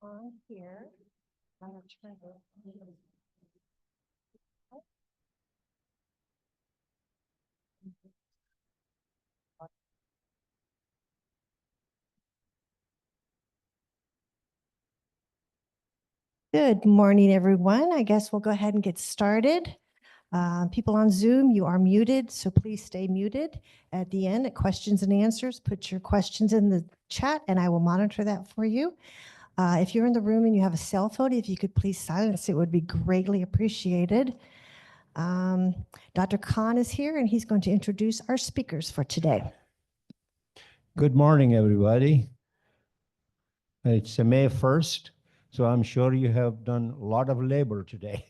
On here, I'm gonna try to. Good morning, everyone. I guess we'll go ahead and get started. People on Zoom, you are muted, so please stay muted. At the end, at questions and answers, put your questions in the chat and I will monitor that for you. If you're in the room and you have a cell phone, if you could please silence, it would be greatly appreciated. Dr. Khan is here and he's going to introduce our speakers for today. Good morning, everybody. It's May 1st, so I'm sure you have done a lot of labor today.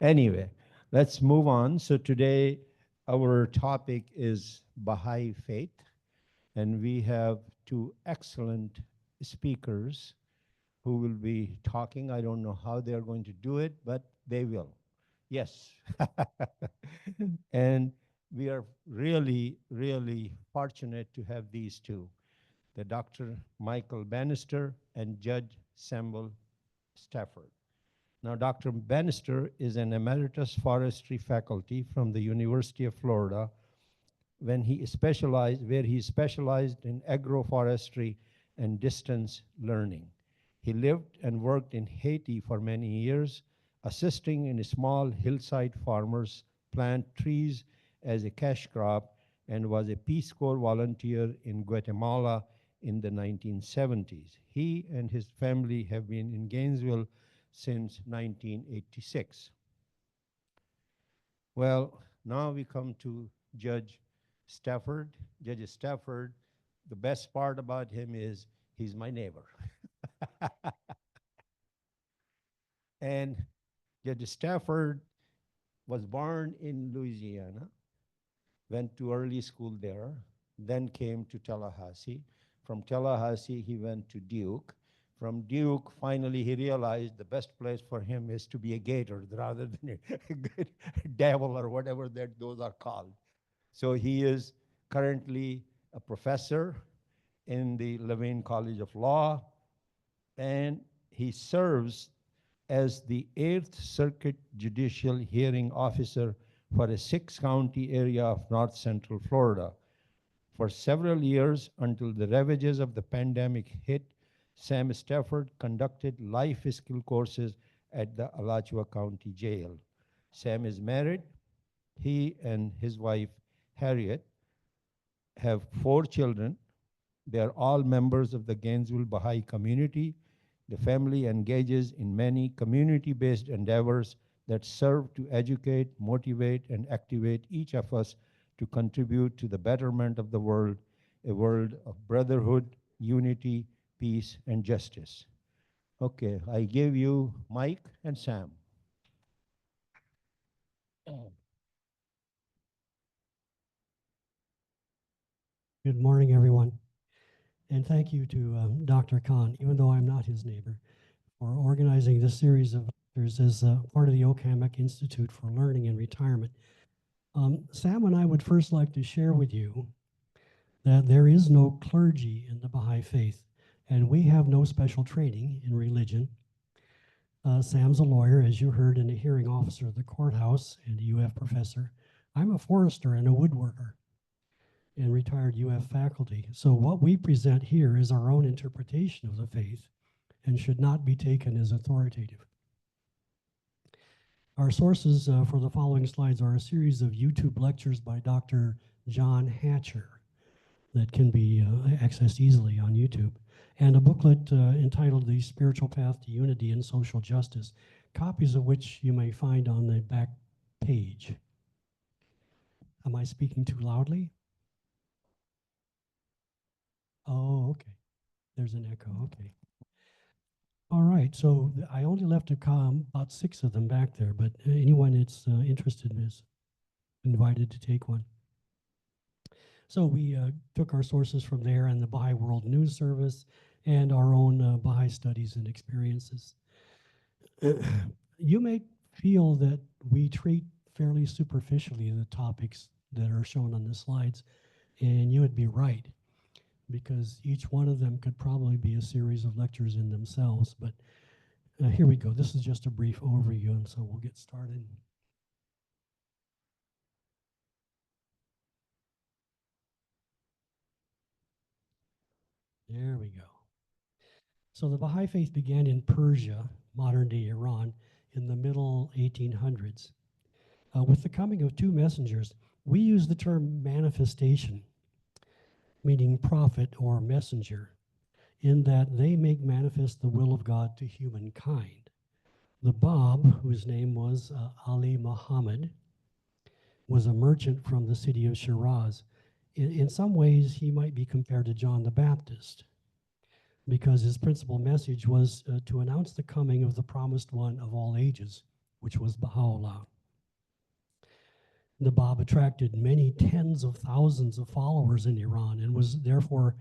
Anyway, let's move on. So today, our topic is Baha'i faith, and we have two excellent speakers who will be talking. I don't know how they're going to do it, but they will. Yes. And we are really, really fortunate to have these two, the Dr. Michael Bannister and Judge Samuel Stafford. Now, Dr. Bannister is an emeritus forestry faculty from the University of Florida, where he specialized in agroforestry and distance learning. He lived and worked in Haiti for many years, assisting in small hillside farmers plant trees as a cash crop, and was a Peace Corps volunteer in Guatemala in the 1970s. He and his family have been in Gainesville since 1986. Well, now we come to Judge Stafford. Judge Stafford, the best part about him is he's my neighbor. And Judge Stafford was born in Louisiana, went to early school there, then came to Tallahassee. From Tallahassee, he went to Duke. From Duke, finally, he realized the best place for him is to be a gator rather than a devil or whatever those are called. So he is currently a professor in the Levin College of Law, and he serves as the 8th Circuit Judicial Hearing Officer for a 6-county area of North Central Florida. For several years, until the ravages of the pandemic hit, Sam Stafford conducted life skill courses at the Alachua County Jail. Sam is married. He and his wife, Harriet, have 4 children. They are all members of the Gainesville Baha'i community. The family engages in many community-based endeavors that serve to educate, motivate, and activate each of us to contribute to the betterment of the world, a world of brotherhood, unity, peace, and justice. Okay, I give you Mike and Sam. Good morning, everyone. And thank you to Dr. Khan, even though I'm not his neighbor, for organizing this series of lectures as part of the Okamek Institute for Learning and Retirement. Sam and I would first like to share with you that there is no clergy in the Baha'i faith, and we have no special training in religion. Sam's a lawyer, as you heard, and a hearing officer of the courthouse and a UF professor. I'm a forester and a woodworker and retired UF faculty. So what we present here is our own interpretation of the faith and should not be taken as authoritative. Our sources for the following slides are a series of YouTube lectures by Dr. John Hatcher that can be accessed easily on YouTube, and a booklet entitled The Spiritual Path to Unity and Social Justice, copies of which you may find on the back page. Am I speaking too loudly? Oh, okay. There's an echo, okay. All right, so I only left about 6 of them back there, but anyone that's interested is invited to take one. So we took our sources from there and the Baha'i World News Service and our own Baha'i studies and experiences. You may feel that we treat fairly superficially the topics that are shown on the slides, and you would be right, because each one of them could probably be a series of lectures in themselves. But here we go. This is just a brief overview, and so we'll get started. There we go. So the Baha'i faith began in Persia, modern-day Iran, in the middle 1800s. With the coming of two messengers, we use the term manifestation, meaning prophet or messenger, in that they make manifest the will of God to humankind. The Bab, whose name was Ali Muhammad, was a merchant from the city of Shiraz. In some ways, he might be compared to John the Baptist, because his principal message was to announce the coming of the promised one of all ages, which was Baha'u'llah. The Bab attracted many tens of thousands of followers in Iran and was therefore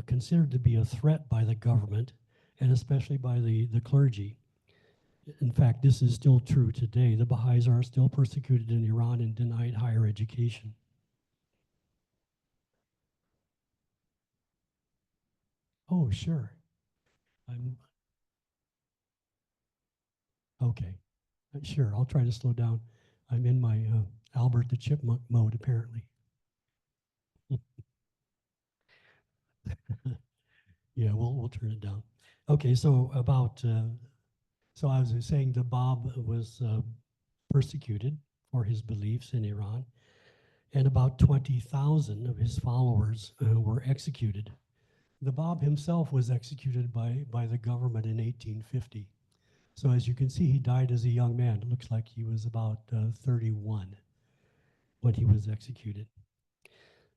considered to be a threat by the government and especially by the clergy. In fact, this is still true today. The Baha'is are still persecuted in Iran and denied higher education. Oh, sure. Okay. Sure, I'll try to slow down. I'm in my Albert the Chipmunk mode, apparently. Yeah, we'll turn it down. Okay, so so I was saying the Bab was persecuted for his beliefs in Iran, and about 20,000 of his followers were executed. The Bab himself was executed by the government in 1850. So as you can see, he died as a young man. It looks like he was about 31 when he was executed.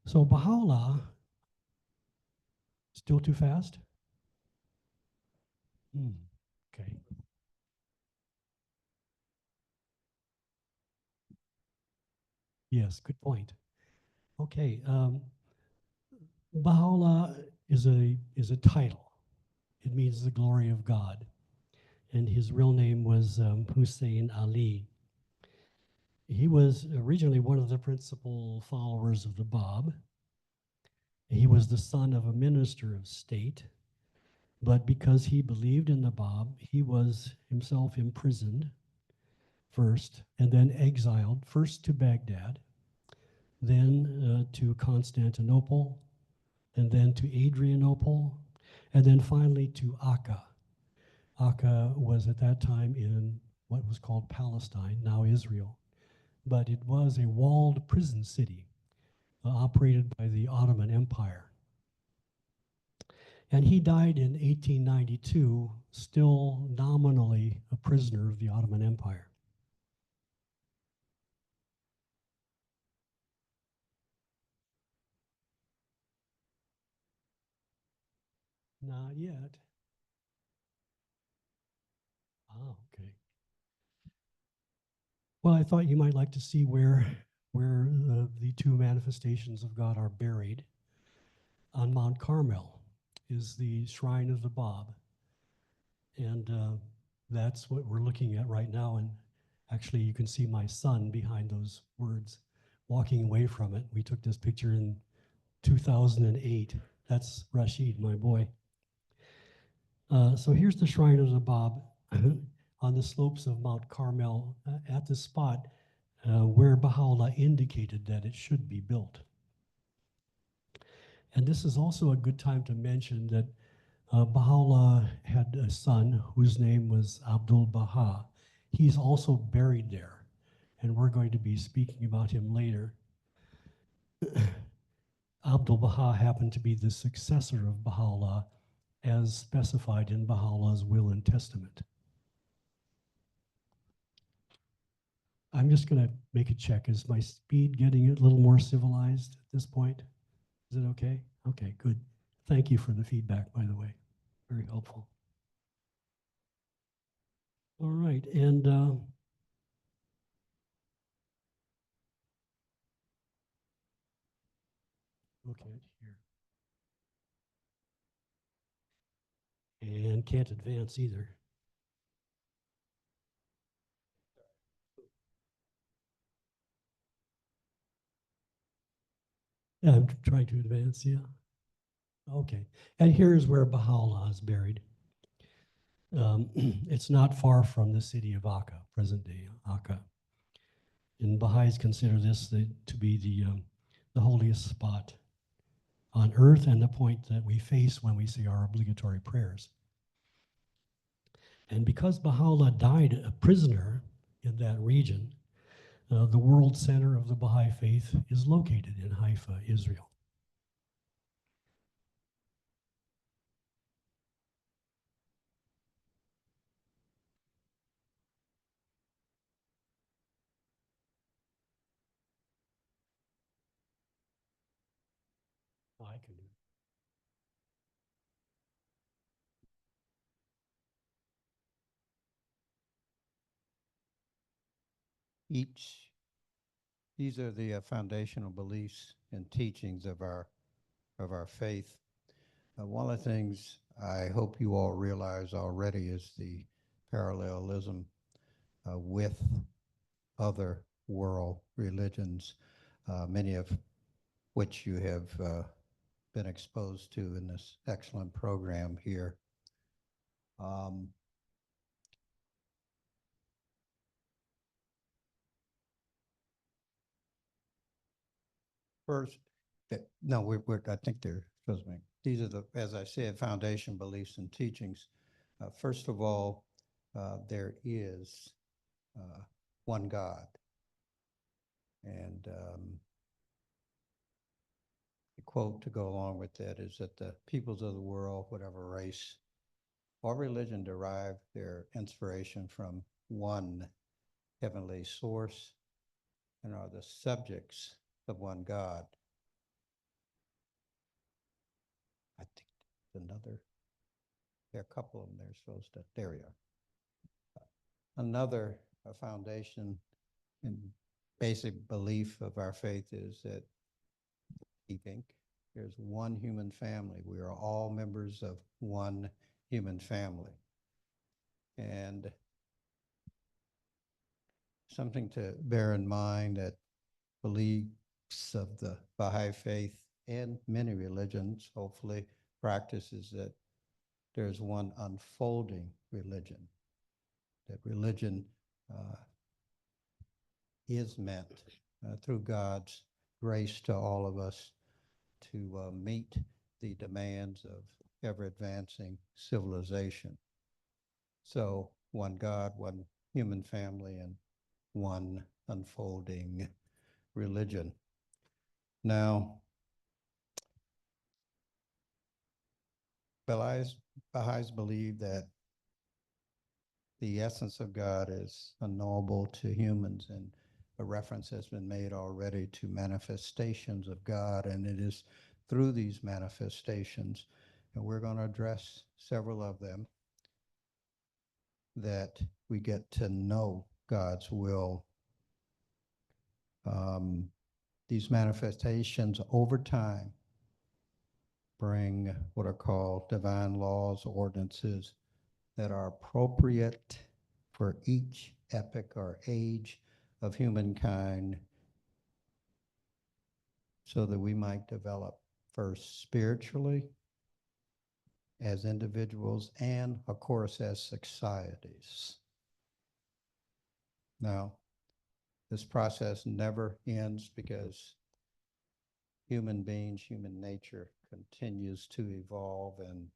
So Baha'u'llah, still too fast? Okay. Yes, good point. Okay. Baha'u'llah is a title. It means the glory of God. And his real name was Hussein Ali. He was originally one of the principal followers of the Bab. He was the son of a minister of state, but because he believed in the Bab, he was himself imprisoned first and then exiled, first to Baghdad, then to Constantinople, and then to Adrianople, and then finally to Akka. Akka was at that time in what was called Palestine, now Israel, but it was a walled prison city operated by the Ottoman Empire. And he died in 1892, still nominally a prisoner of the Ottoman Empire. Not yet. Oh, okay. Well, I thought you might like to see where the two manifestations of God are buried. On Mount Carmel is the shrine of the Bab. And that's what we're looking at right now. And actually, you can see my son behind those words walking away from it. We took this picture in 2008. That's Rashid, my boy. So here's the shrine of the Bab on the slopes of Mount Carmel at the spot where Baha'u'llah indicated that it should be built. And this is also a good time to mention that Baha'u'llah had a son whose name was Abdul Baha. He's also buried there, and we're going to be speaking about him later. Abdul Baha happened to be the successor of Baha'u'llah as specified in Baha'u'llah's will and testament. I'm just going to make a check. Is my speed getting a little more civilized at this point? Is it okay? Okay, good. Thank you for the feedback, by the way. Very helpful. All right, and and can't advance either. Yeah, I'm trying to advance, yeah. Okay, and here's where Baha'u'llah is buried. It's not far from the city of Akka, present-day Akka. And Baha'is consider this to be the holiest spot on earth and the point that we face when we say our obligatory prayers. And because Baha'u'llah died a prisoner in that region, the world center of the Baha'i faith is located in Haifa, Israel. I can do it. These are the foundational beliefs and teachings of our faith. One of the things I hope you all realize already is the parallelism with other world religions, many of which you have been exposed to in this excellent program here. First, no, I think they're supposed to be. These are the, as I said, foundation beliefs and teachings. First of all, there is one God. And the quote to go along with that is that the peoples of the world, whatever race or religion, derive their inspiration from one heavenly source and are the subjects of one God. I think another, there are a couple of them they're supposed to, there we are. Another foundation and basic belief of our faith is that we think there's one human family. We are all members of one human family. And something to bear in mind that beliefs of the Baha'i faith and many religions, hopefully, practices that there's one unfolding religion, that religion is meant through God's grace to all of us to meet the demands of ever-advancing civilization. So one God, one human family, and one unfolding religion. Now, Baha'is believe that the essence of God is unknowable to humans, and a reference has been made already to manifestations of God, and it is through these manifestations, and we're going to address several of them, that we get to know God's will. These manifestations over time bring what are called divine laws, ordinances that are appropriate for each epoch or age of humankind, so that we might develop first spiritually as individuals and, of course, as societies. Now, this process never ends because human beings, human nature continues to evolve, and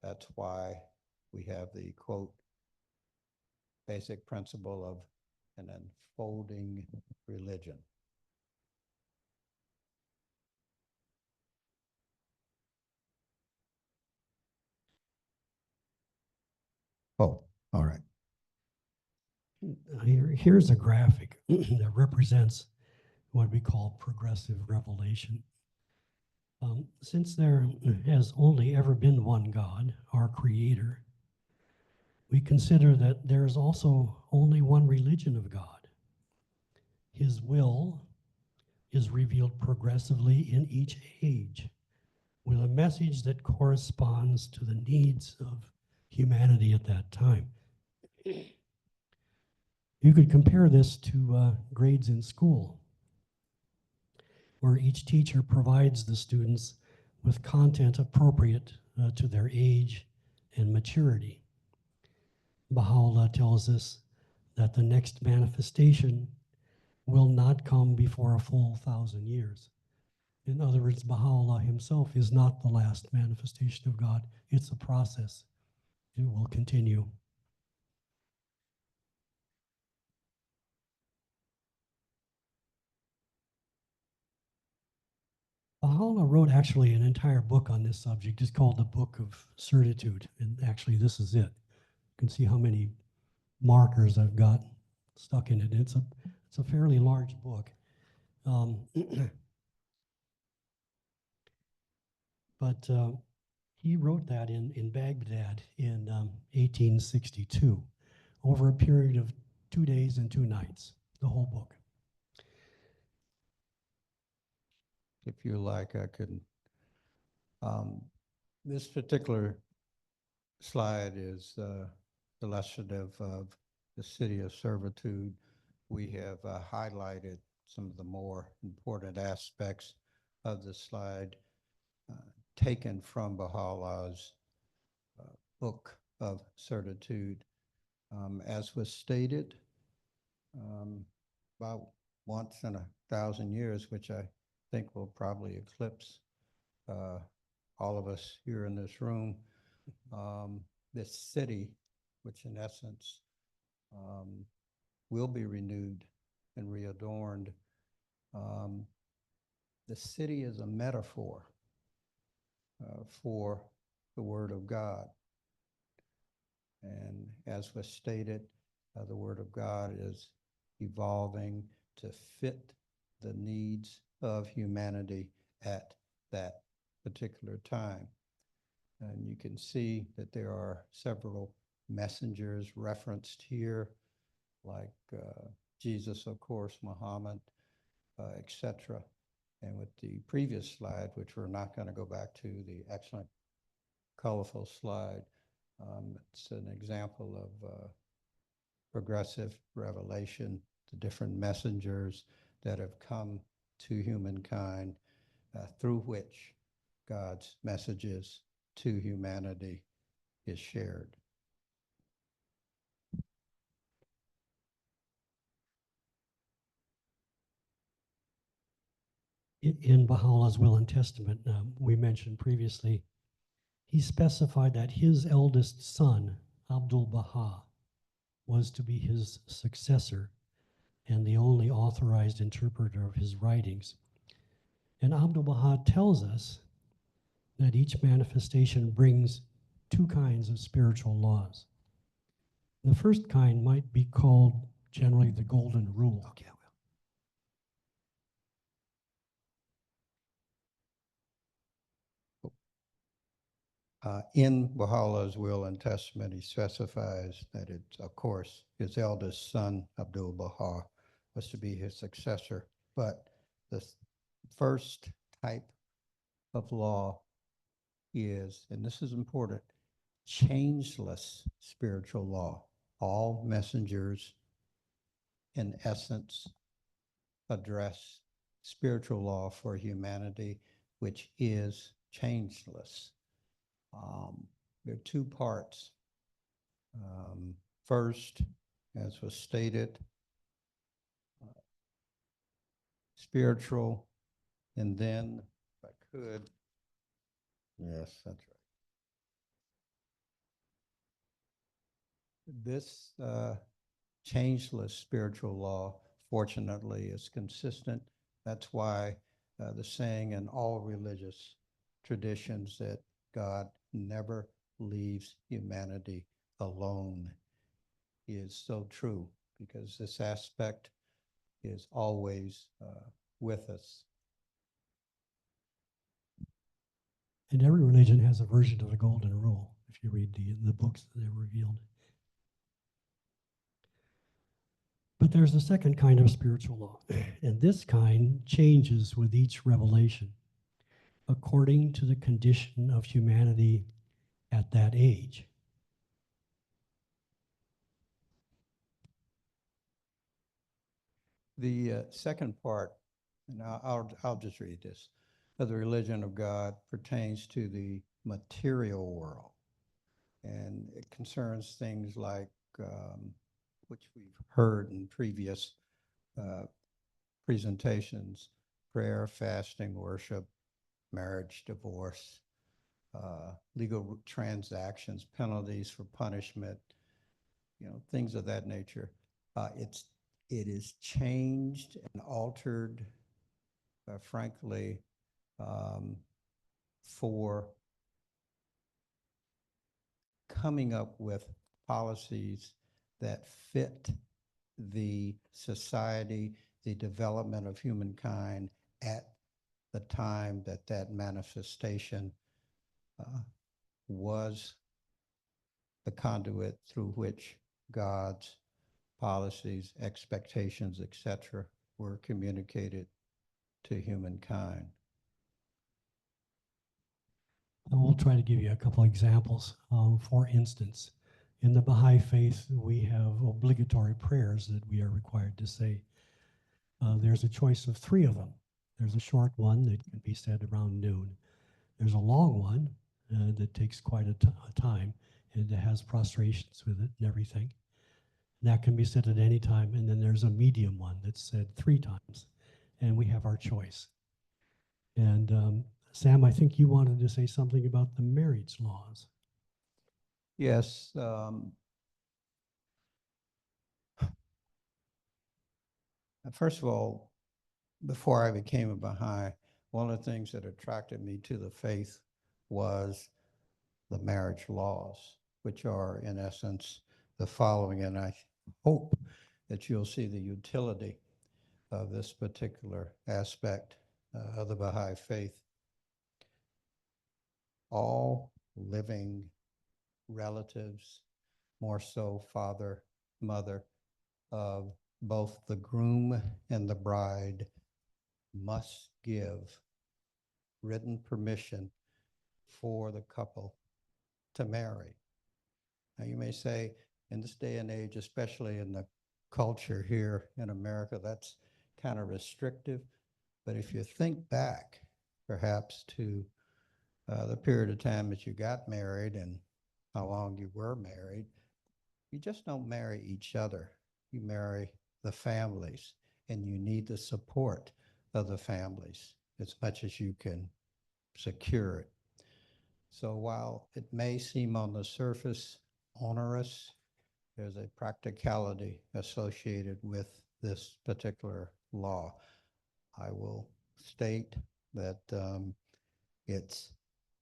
that's why we have the, quote, basic principle of an unfolding religion. Oh, all right. Here's a graphic that represents what we call progressive revelation. Since there has only ever been one God, our creator, we consider that there is also only one religion of God. His will is revealed progressively in each age with a message that corresponds to the needs of humanity at that time. You could compare this to grades in school, where each teacher provides the students with content appropriate to their age and maturity. Baha'u'llah tells us that the next manifestation will not come before a full 1,000 years. In other words, Baha'u'llah himself is not the last manifestation of God. It's a process. It will continue. Baha'u'llah wrote actually an entire book on this subject. It's called the Book of Certitude. And actually, this is it. You can see how many markers I've got stuck in it. It's a fairly large book. But he wrote that in Baghdad in 1862, over a period of 2 days and 2 nights, the whole book. If you like, I could. This particular slide is illustrative of the city of servitude. We have highlighted some of the more important aspects of the slide taken from Baha'u'llah's book of certitude. As was stated, about once in 1,000 years, which I think will probably eclipse all of us here in this room, this city, which in essence will be renewed and readorned. The city is a metaphor for the Word of God. And as was stated, the Word of God is evolving to fit the needs of humanity at that particular time. And you can see that there are several messengers referenced here, like Jesus, of course, Muhammad, etc. And with the previous slide, which we're not going to go back to, the excellent, colorful slide, it's an example of progressive revelation, the different messengers that have come to humankind through which God's messages to humanity is shared. In Baha'u'llah's Will and Testament, we mentioned previously, he specified that his eldest son, Abdul Baha, was to be his successor and the only authorized interpreter of his writings. And Abdul Baha tells us that each manifestation brings 2 kinds of spiritual laws. The first kind might be called generally the golden rule. Okay, In Baha'u'llah's Will and Testament, he specifies that it's, of course, his eldest son, Abdul Baha, was to be his successor. But the first type of law is, and this is important, changeless spiritual law. All messengers, in essence, address spiritual law for humanity, which is changeless. There are 2 parts. First, as was stated, spiritual, and then, if I could, yes, that's right. This changeless spiritual law, fortunately, is consistent. That's why the saying in all religious traditions that God never leaves humanity alone is so true, because this aspect is always with us. And every religion has a version of the golden rule, if you read the books that are revealed. But there's a second kind of spiritual law, and this kind changes with each revelation according to the condition of humanity at that age. The second part, and I'll just read this, of the religion of God pertains to the material world. And it concerns things like, which we've heard in previous presentations, prayer, fasting, worship, marriage, divorce, legal transactions, penalties for punishment, things of that nature. It is changed and altered, frankly, for coming up with policies that fit the society, the development of humankind at the time that that manifestation was the conduit through which God's policies, expectations, etc., were communicated to humankind. And we'll try to give you a couple examples. For instance, in the Baha'i faith, we have obligatory prayers that we are required to say. There's a choice of 3 of them. There's a short one that can be said around noon. There's a long one that takes quite a time, and it has prostrations with it and everything. And that can be said at any time. And then there's a medium one that's said 3 times, and we have our choice. And Sam, I think you wanted to say something about the marriage laws. Yes. First of all, before I became a Baha'i, one of the things that attracted me to the faith was the marriage laws, which are in essence the following, and I hope that you'll see the utility of this particular aspect of the Baha'i faith. All living relatives, more so father, mother, of both the groom and the bride, must give written permission for the couple to marry. Now you may say, in this day and age, especially in the culture here in America, that's kind of restrictive. But if you think back perhaps to the period of time that you got married and how long you were married, you just don't marry each other. You marry the families, and you need the support of the families as much as you can secure it. So while it may seem on the surface onerous, there's a practicality associated with this particular law. I will state that it's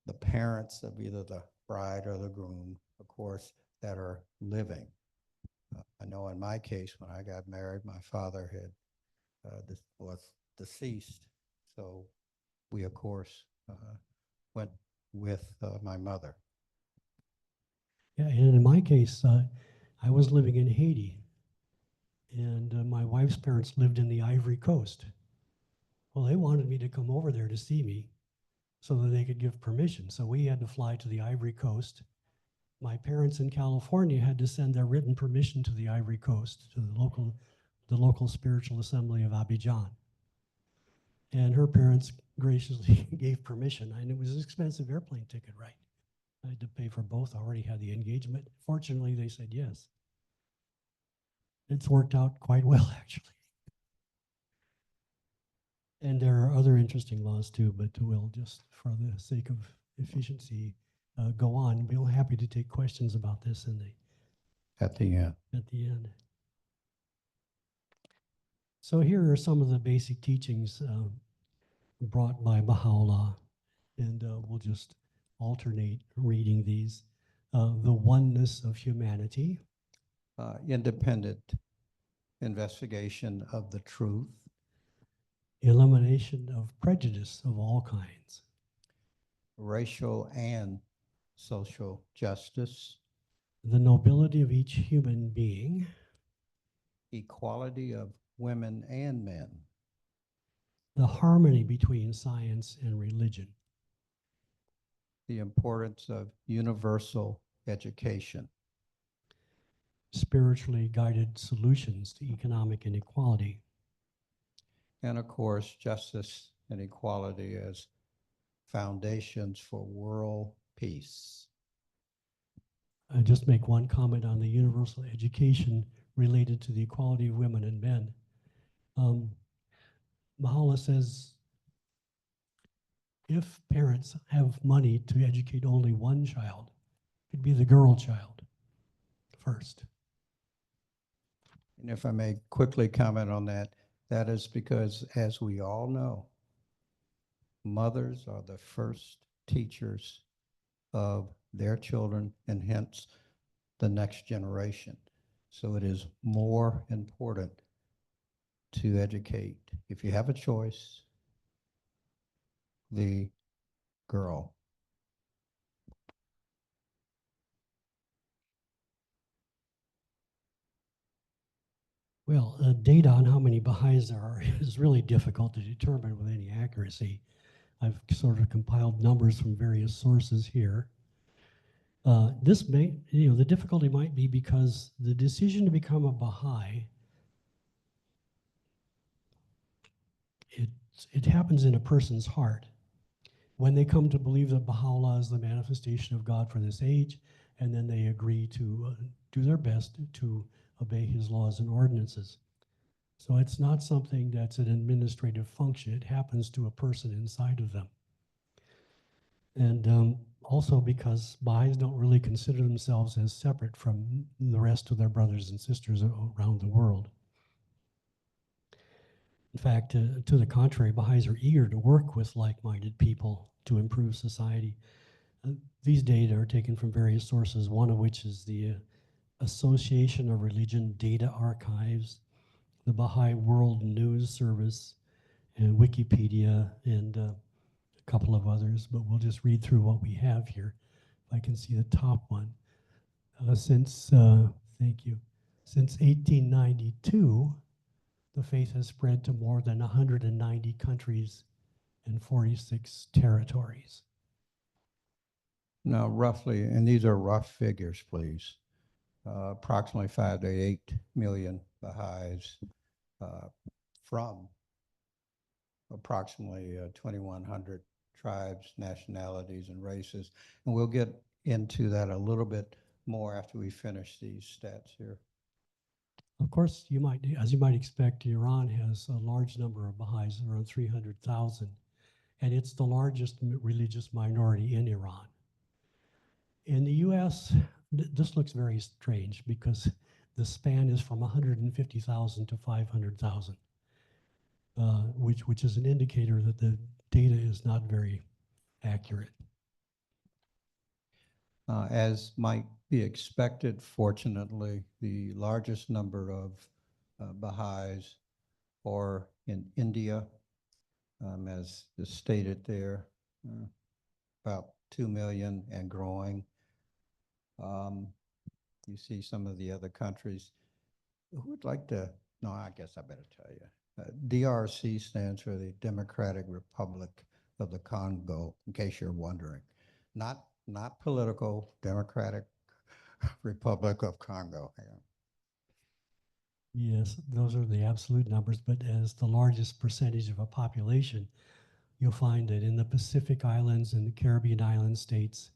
the parents of either the bride or the groom, of course, that are living. I know in my case, when I got married, my father was deceased. So we, of course, went with my mother. Yeah, and in my case, I was living in Haiti, and my wife's parents lived in the Ivory Coast. Well, they wanted me to come over there to see me so that they could give permission. So we had to fly to the Ivory Coast. My parents in California had to send their written permission to the Ivory Coast, to the local spiritual assembly of Abidjan. And her parents graciously gave permission, and it was an expensive airplane ticket, right? I had to pay for both. I already had the engagement. Fortunately, they said yes. It's worked out quite well, actually. And there are other interesting laws too, but we'll just, for the sake of efficiency, go on. We're happy to take questions about this At the end. at the end. So here are some of the basic teachings brought by Baha'u'llah, and we'll just alternate reading these. The oneness of humanity. Independent investigation of the truth. Elimination of prejudice of all kinds. Racial and social justice. The nobility of each human being. Equality of women and men. The harmony between science and religion. The importance of universal education. Spiritually guided solutions to economic inequality. and of course, justice and equality as foundations for world peace. I just make one comment on the universal education related to the equality of women and men. Mahala says, if parents have money to educate only one child, it'd be the girl child first. And if I may quickly comment on that, that is because, as we all know, mothers are the first teachers of their children and hence the next generation. So it is more important to educate, if you have a choice, the girl. Well, data on how many Baha'is there are is really difficult to determine with any accuracy. I've sort of compiled numbers from various sources here. This may, the difficulty might be because the decision to become a Baha'i, it happens in a person's heart when they come to believe that Baha'u'llah is the manifestation of God for this age, and then they agree to do their best to obey his laws and ordinances. So it's not something that's an administrative function. It happens to a person inside of them. And also because Baha'is don't really consider themselves as separate from the rest of their brothers and sisters around the world. In fact, to the contrary, Baha'is are eager to work with like-minded people to improve society. These data are taken from various sources, one of which is the Association of Religion Data Archives, the Baha'i World News Service, and Wikipedia, and a couple of others, but we'll just read through what we have here. If I can see the top one. Thank you. Since 1892, the faith has spread to more than 190 countries and 46 territories. Now, roughly, and these are rough figures, please, approximately 5 to 8 million Baha'is from approximately 2,100 tribes, nationalities, and races. And we'll get into that a little bit more after we finish these stats here. Of course, as you might expect, Iran has a large number of Baha'is, around 300,000, and it's the largest religious minority in Iran. In the US, this looks very strange because the span is from 150,000 to 500,000, which is an indicator that the data is not very accurate. As might be expected, fortunately, the largest number of Baha'is are in India, as is stated there, about 2 million and growing. You see some of the other countries. Who would like to? No, I guess I better tell you. DRC stands for the Democratic Republic of the Congo, in case you're wondering. Not political, Democratic Republic of Congo. Yes, those are the absolute numbers, but as the largest percentage of a population, you'll find that in the Pacific Islands and the Caribbean island states,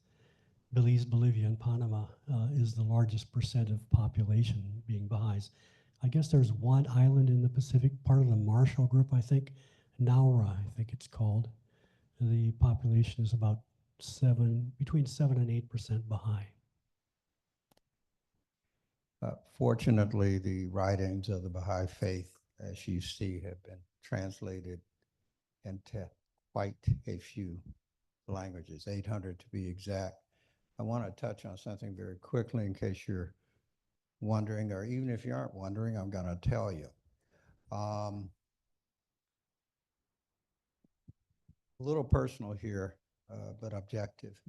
Belize, Bolivia, and Panama is the largest percent of population being Baha'is. I guess there's one island in the Pacific, part of the Marshall Group, I think, Naura, I think it's called. The population is about between 7 and 8% Baha'i. Fortunately, the writings of the Baha'i faith, as you see, have been translated into quite a few languages, 800 to be exact. I want to touch on something very quickly in case you're wondering, or even if you aren't wondering, I'm going to tell you. A little personal here, but objective.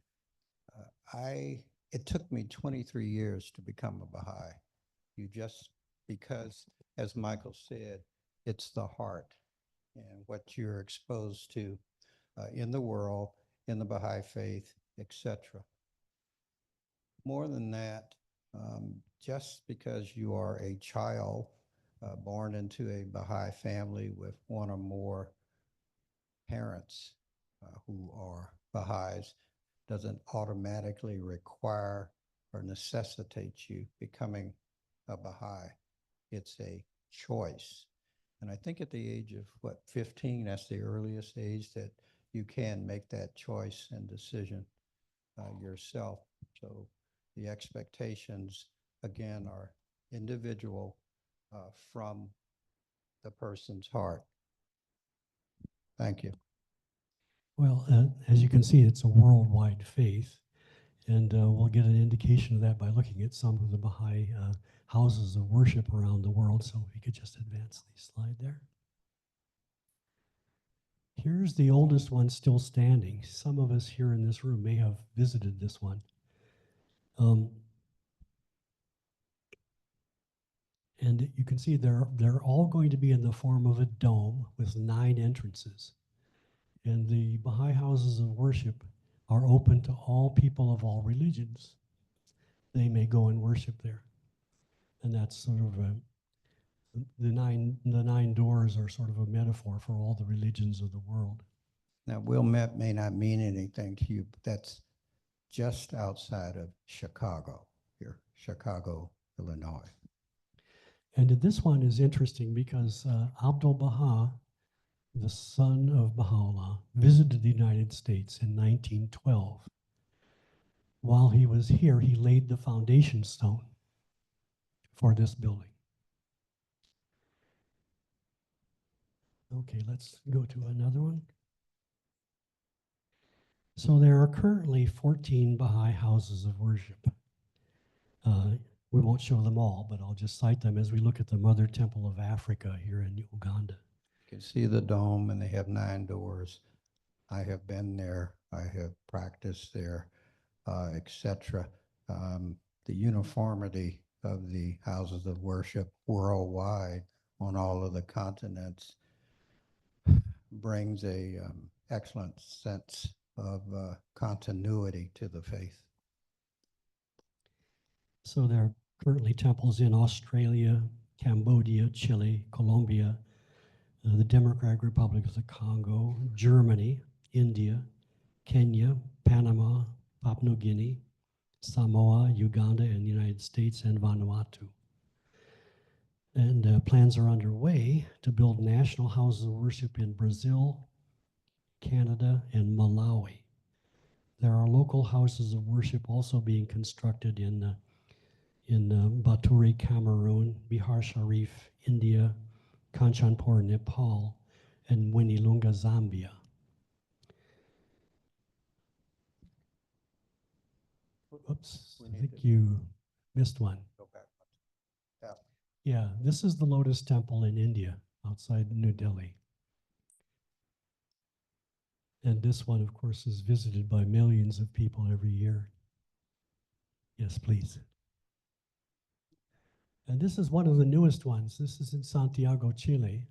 It took me 23 years to become a Baha'i. Because, as Michael said, it's the heart and what you're exposed to in the world, in the Baha'i faith, etc. More than that, just because you are a child born into a Baha'i family with one or more parents who are Baha'is doesn't automatically require or necessitate you becoming a Baha'i. It's a choice. And I think at the age of, what, 15, that's the earliest age that you can make that choice and decision yourself. So the expectations, again, are individual from the person's heart. Thank you. Well, as you can see, it's a worldwide faith, and we'll get an indication of that by looking at some of the Baha'i houses of worship around the world. So if you could just advance the slide there. Here's the oldest one still standing. Some of us here in this room may have visited this one. And you can see they're all going to be in the form of a dome with 9 entrances. And the Baha'i houses of worship are open to all people of all religions. They may go and worship there. And that's sort of the nine doors are sort of a metaphor for all the religions of the world. Now, Wilmette may not mean anything to you, but that's just outside of Chicago, here, Chicago, Illinois. And this one is interesting because Abdu'l-Baha, the son of Baha'u'llah, visited the United States in 1912. While he was here, he laid the foundation stone for this building. Okay, let's go to another one. So there are currently 14 Baha'i houses of worship. We won't show them all, but I'll just cite them as we look at the Mother Temple of Africa here in Uganda. You can see the dome, and they have 9 doors. I have been there. I have practiced there, etc. The uniformity of the houses of worship worldwide on all of the continents brings a excellent sense of continuity to the faith. So there are currently temples in Australia, Cambodia, Chile, Colombia, the Democratic Republic of the Congo, Germany, India, Kenya, Panama, Papua New Guinea, Samoa, Uganda, and the United States, and Vanuatu. And plans are underway to build national houses of worship in Brazil, Canada, and Malawi. There are local houses of worship also being constructed in Baturi, Cameroon, Bihar Sharif, India, Kanchanpur, Nepal, and Winilunga, Zambia. Oops, I think you missed one. Go back. Yeah. Yeah, this is the Lotus Temple in India, outside New Delhi. And this one, of course, is visited by millions of people every year. Yes, please. And this is one of the newest ones. This is in Santiago, Chile.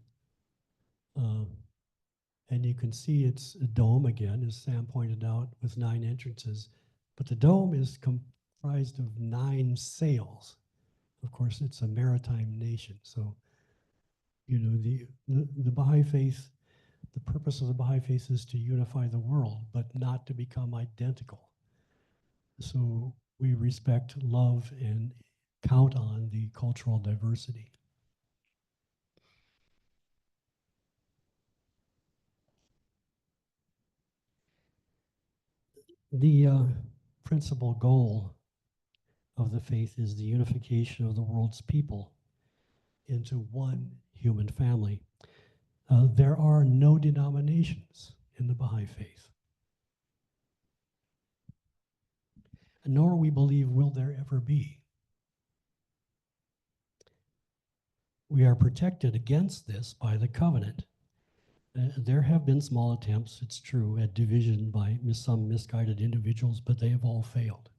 And you can see it's a dome again, as Sam pointed out, with 9 entrances. But the dome is comprised of 9 sails. Of course, it's a maritime nation. So, you know, the Baha'i faith, the purpose of the Baha'i faith is to unify the world, but not to become identical. So we respect, love, and count on the cultural diversity. The principal goal of the faith is the unification of the world's people into one human family. There are no denominations in the Baha'i faith, nor we believe will there ever be. We are protected against this by the covenant. There have been small attempts, it's true, at division by some misguided individuals, but they have all failed.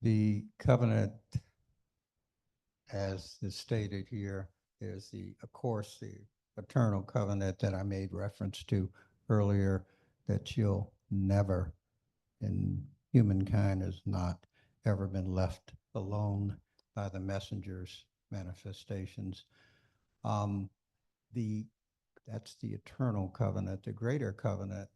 The covenant, as is stated here, is of course, the eternal covenant that I made reference to earlier, that you'll never, and humankind has not ever been left alone by the messenger's manifestations. Um, that's the eternal covenant. The greater covenant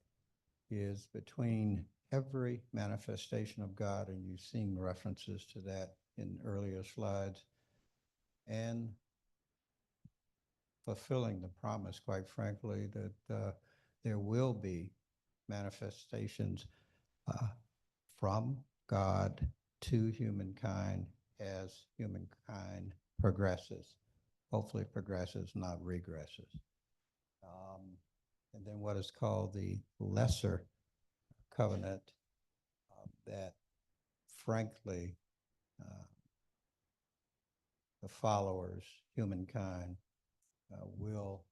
is between every manifestation of God, and you've seen references to that in earlier slides, and fulfilling the promise, quite frankly, that there will be manifestations from God to humankind as humankind progresses. Hopefully progresses, not regresses. And then what is called the lesser covenant that, frankly, the followers, humankind, will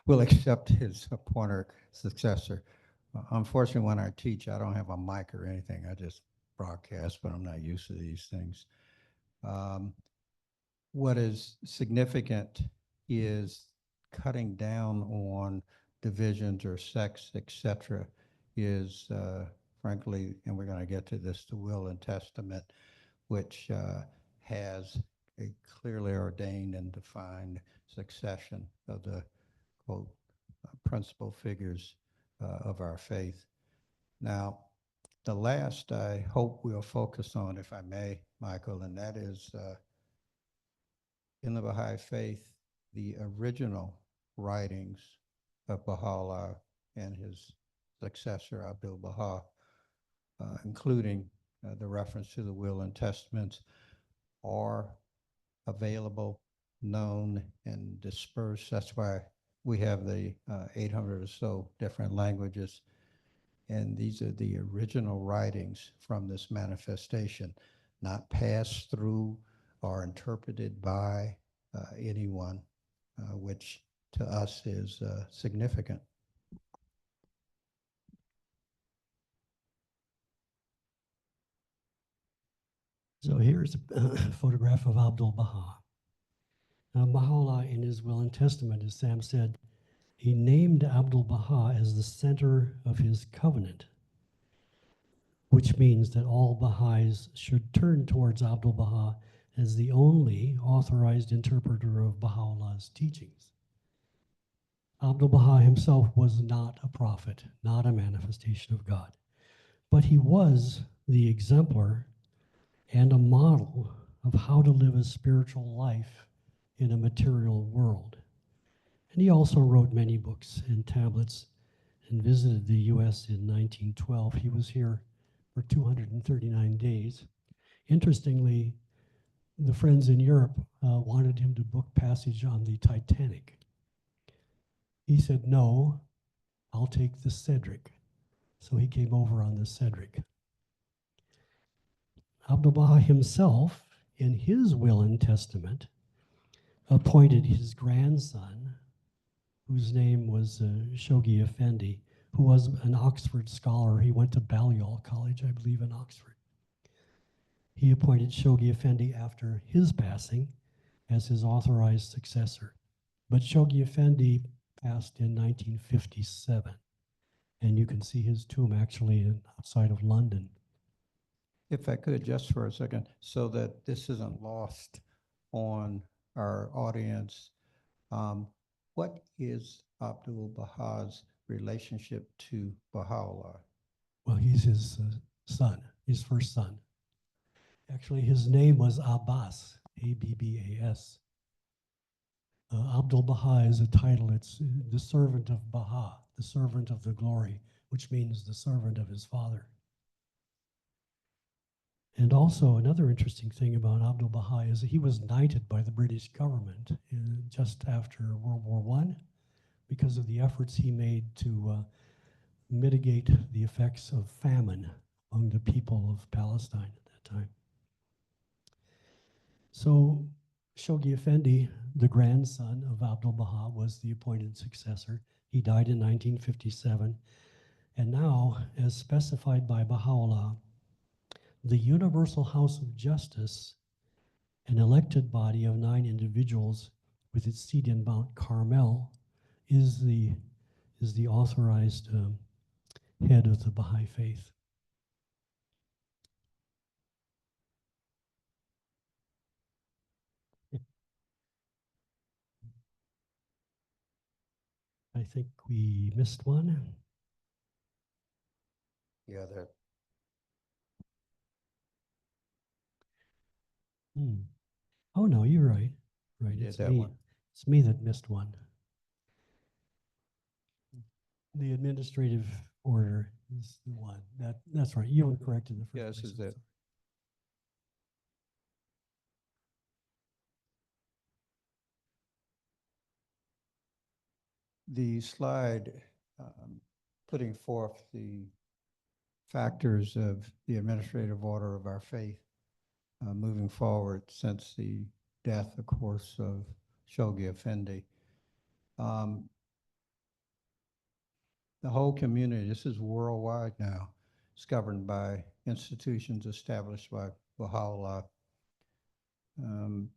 accept his appointer successor. Unfortunately, when I teach, I don't have a mic or anything. I just broadcast, but I'm not used to these things. What is significant is cutting down on divisions or sects, etc., is frankly, and we're going to get to this, the will and testament, which has a clearly ordained and defined succession of the, quote, principal figures of our faith. Now, the last I hope we'll focus on, if I may, Michael, and that is in the Baha'i faith, the original writings of Baha'u'llah and his successor, Abdu'l-Baha, including the reference to the will and testaments, are available, known, and dispersed. That's why we have the 800 or so different languages. And these are the original writings from this manifestation, not passed through or interpreted by anyone, which to us is significant. So here's a photograph of Abdu'l-Baha. Now, Baha'u'llah, in his will and testament, as Sam said, he named Abdu'l-Baha as the center of his covenant, which means that all Baha'is should turn towards Abdu'l-Baha as the only authorized interpreter of Baha'u'llah's teachings. Abdu'l-Baha himself was not a prophet, not a manifestation of God, but he was the exemplar and a model of how to live a spiritual life in a material world. And he also wrote many books and tablets and visited the US in 1912. He was here for 239 days. Interestingly, the friends in Europe wanted him to book passage on the Titanic. He said, no, I'll take the Cedric. So he came over on the Cedric. Abdu'l-Baha himself, in his will and testament, appointed his grandson, whose name was Shoghi Effendi, who was an Oxford scholar. He went to Balliol College, I believe, in Oxford. He appointed Shoghi Effendi after his passing as his authorized successor. But Shoghi Effendi passed in 1957, and you can see his tomb actually outside of London. If I could, just for a second, so that this isn't lost on our audience, what is Abdu'l-Baha's relationship to Baha'u'llah? Well, he's his son, his first son. Actually, his name was Abbas, A-B-B-A-S. Abdu'l-Baha is a title. It's the servant of Baha, the servant of the glory, which means the servant of his father. And also another interesting thing about Abdu'l-Baha is that he was knighted by the British government just after World War I because of the efforts he made to mitigate the effects of famine among the people of Palestine at that time. So Shoghi Effendi, the grandson of Abdu'l-Baha, was the appointed successor. He died in 1957. And now, as specified by Baha'u'llah, the Universal House of Justice, an elected body of 9 individuals with its seat in Mount Carmel, is the authorized head of the Baha'i faith. I think we missed one. Yeah, there. Oh, no, you're right. Right, You did it's that me. one. It's me that missed one. The administrative order is the one. That's right. You were correct in the first Yeah, this place. is I'm it. sorry. The slide putting forth the factors of the administrative order of our faith moving forward since the death, of course, of Shoghi Effendi. The whole community, this is worldwide now, it's governed by institutions established by Baha'u'llah.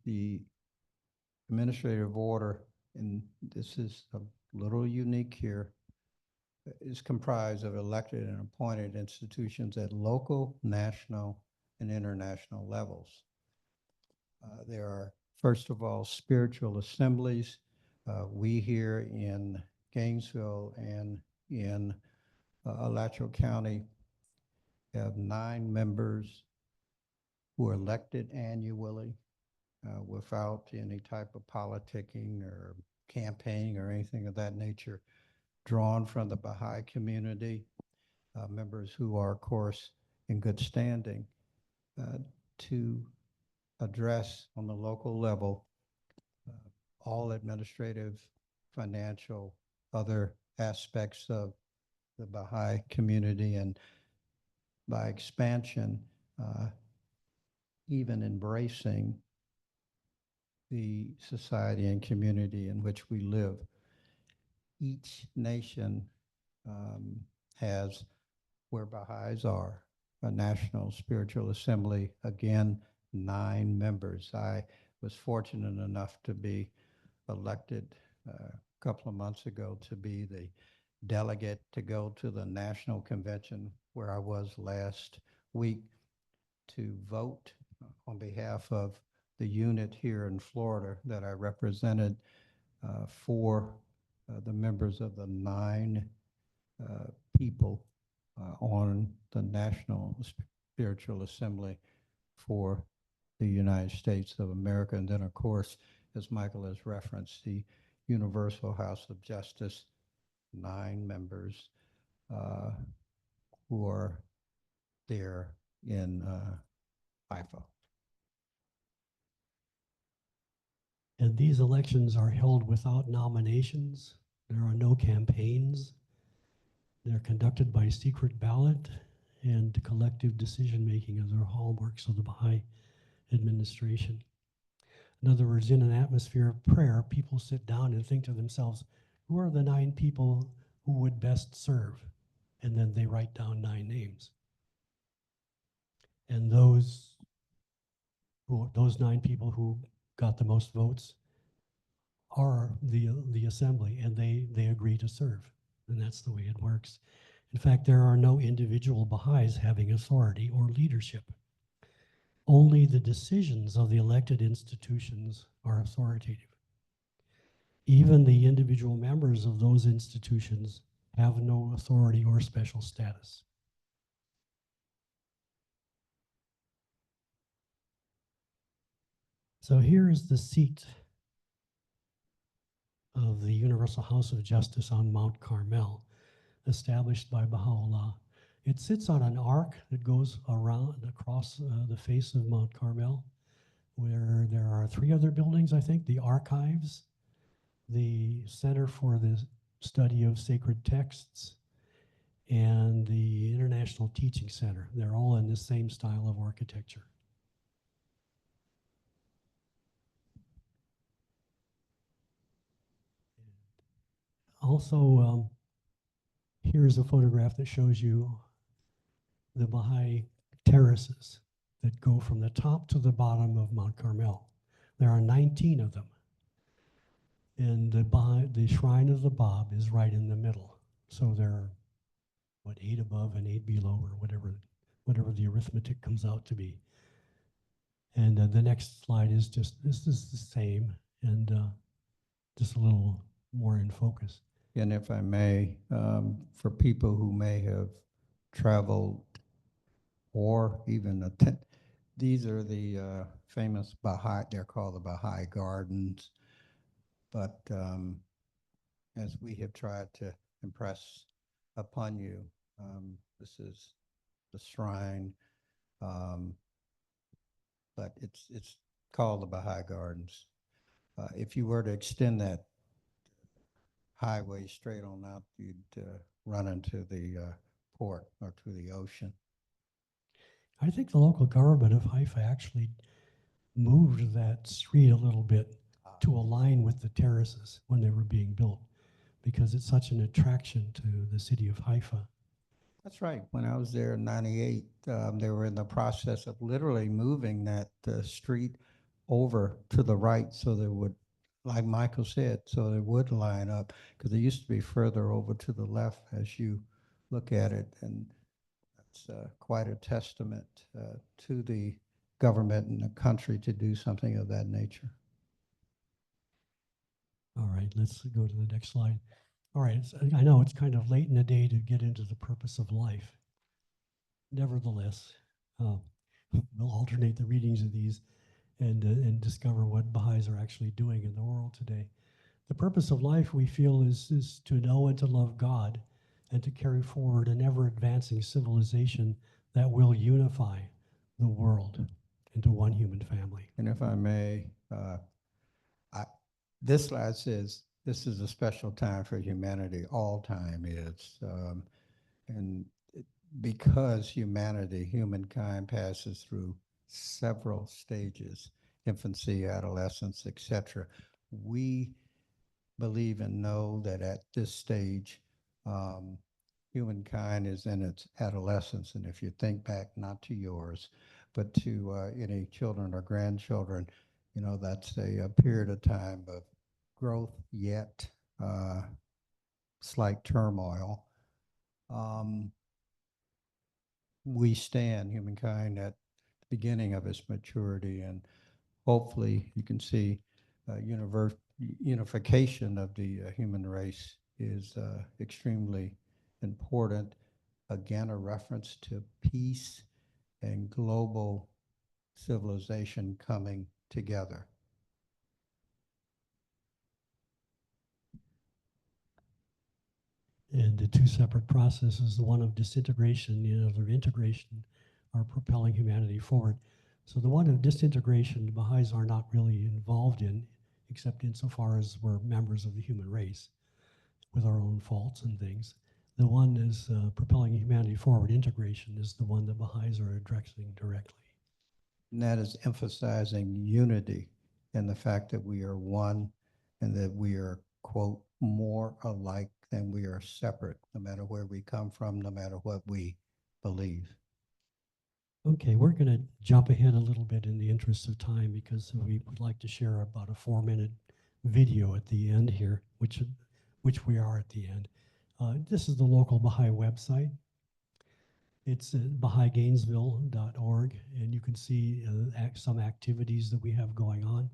The administrative order, and this is a little unique here, is comprised of elected and appointed institutions at local, national, and international levels. There are, first of all, spiritual assemblies. We here in Gainesville and in Alachua County have 9 members who are elected annually without any type of politicking or campaigning or anything of that nature, drawn from the Baha'i community, members who are, of course, in good standing to address on the local level all administrative, financial, other aspects of the Baha'i community, and by expansion, even embracing the society and community in which we live. Each nation has, where Baha'is are, a national spiritual assembly, again, 9 members. I was fortunate enough to be elected a couple of months ago to be the delegate to go to the national convention where I was last week to vote on behalf of the unit here in Florida that I represented for the members of the 9 people on the National Spiritual Assembly for the United States of America. And then, of course, as Michael has referenced, the Universal House of Justice, 9 members who are there in IFA. And these elections are held without nominations. There are no campaigns. They're conducted by secret ballot, and collective decision-making are the hallmarks of the Baha'i administration. In other words, in an atmosphere of prayer, people sit down and think to themselves, who are the 9 people who would best serve? And then they write down 9 names. And those 9 people who got the most votes are the assembly, and they agree to serve. And that's the way it works. In fact, there are no individual Baha'is having authority or leadership. Only the decisions of the elected institutions are authoritative. Even the individual members of those institutions have no authority or special status. So here is the seat of the Universal House of Justice on Mount Carmel, established by Baha'u'llah. It sits on an arc that goes around across the face of Mount Carmel, where there are 3 other buildings, I think: the archives, the Center for the Study of Sacred Texts, and the International Teaching Center. They're all in the same style of architecture. Also, here's a photograph that shows you the Baha'i terraces that go from the top to the bottom of Mount Carmel. There are 19 of them. And the shrine of the Bab is right in the middle. So there are, 8 above and 8 below, or whatever the arithmetic comes out to be. And the next slide is this is the same, and just a little more in focus. And if I may, for people who may have traveled or even attend, these are the famous Baha'i, they're called the Baha'i Gardens. But as we have tried to impress upon you, this is the shrine, um, but it's called the Baha'i Gardens. If you were to extend that highway straight on out, you'd run into the port or to the ocean. I think the local government of Haifa actually moved that street a little bit to align with the terraces when they were being built, because it's such an attraction to the city of Haifa. That's right. When I was there in '98, they were in the process of literally moving that street over to the right so they would, like Michael said, so they would line up, because it used to be further over to the left as you look at it. And that's quite a testament to the government and the country to do something of that nature. All right, let's go to the next slide. All right, I know it's kind of late in the day to get into the purpose of life. Nevertheless, we'll alternate the readings of these and discover what Baha'is are actually doing in the world today. The purpose of life, we feel, is to know and to love God and to carry forward an ever-advancing civilization that will unify the world into one human family. And if I may, this slide says this is a special time for humanity. All time is. And because humankind passes through several stages, infancy, adolescence, etc., we believe and know that at this stage, humankind is in its adolescence. And if you think back, not to yours, but to any children or grandchildren, you know, that's a period of time of growth, yet slight turmoil. We stand, humankind, at the beginning of its maturity, and hopefully you can see unification of the human race is extremely important. Again, a reference to peace and global civilization coming together. And the two separate processes, the one of disintegration, the other of integration, are propelling humanity forward. So the one of disintegration, the Baha'is are not really involved in, except insofar as we're members of the human race with our own faults and things. The one is propelling humanity forward, integration, is the one that Baha'is are addressing directly. And that is emphasizing unity and the fact that we are one and that we are, quote, more alike than we are separate, no matter where we come from, no matter what we believe. Okay, we're going to jump ahead a little bit in the interest of time, because we would like to share about a 4-minute video at the end here, which we are at the end. This is the local Baha'i website. It's Baha'iGainesville.org, and you can see some activities that we have going on.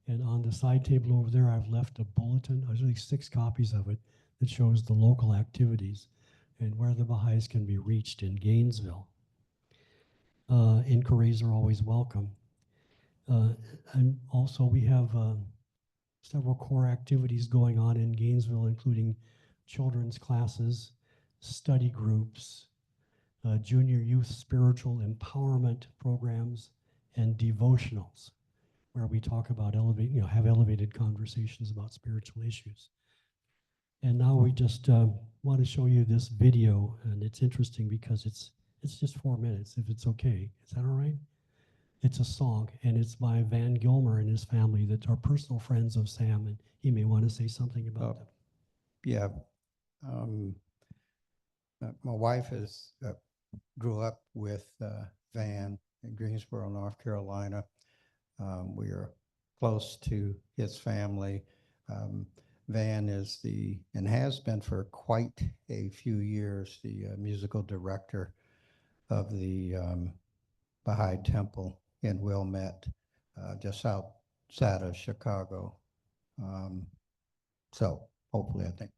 And on the side table over there, I've left a bulletin. There's only 6 copies of it that shows the local activities and where the Baha'is can be reached in Gainesville. Inquiries are always welcome. And also we have several core activities going on in Gainesville, including children's classes, study groups, junior youth spiritual empowerment programs, and devotionals, where we talk about have elevated conversations about spiritual issues. And now we just want to show you this video, and it's interesting because it's just 4 minutes, if it's okay. Is that all right? It's a song, and it's by Van Gilmer and his family that are personal friends of Sam, and he may want to say something about that. Yeah. My wife grew up with Van in Greensboro, North Carolina. We are close to his family. Van is and has been for quite a few years, the musical director of the Baha'i Temple in Wilmette, just outside of Chicago. So hopefully, I think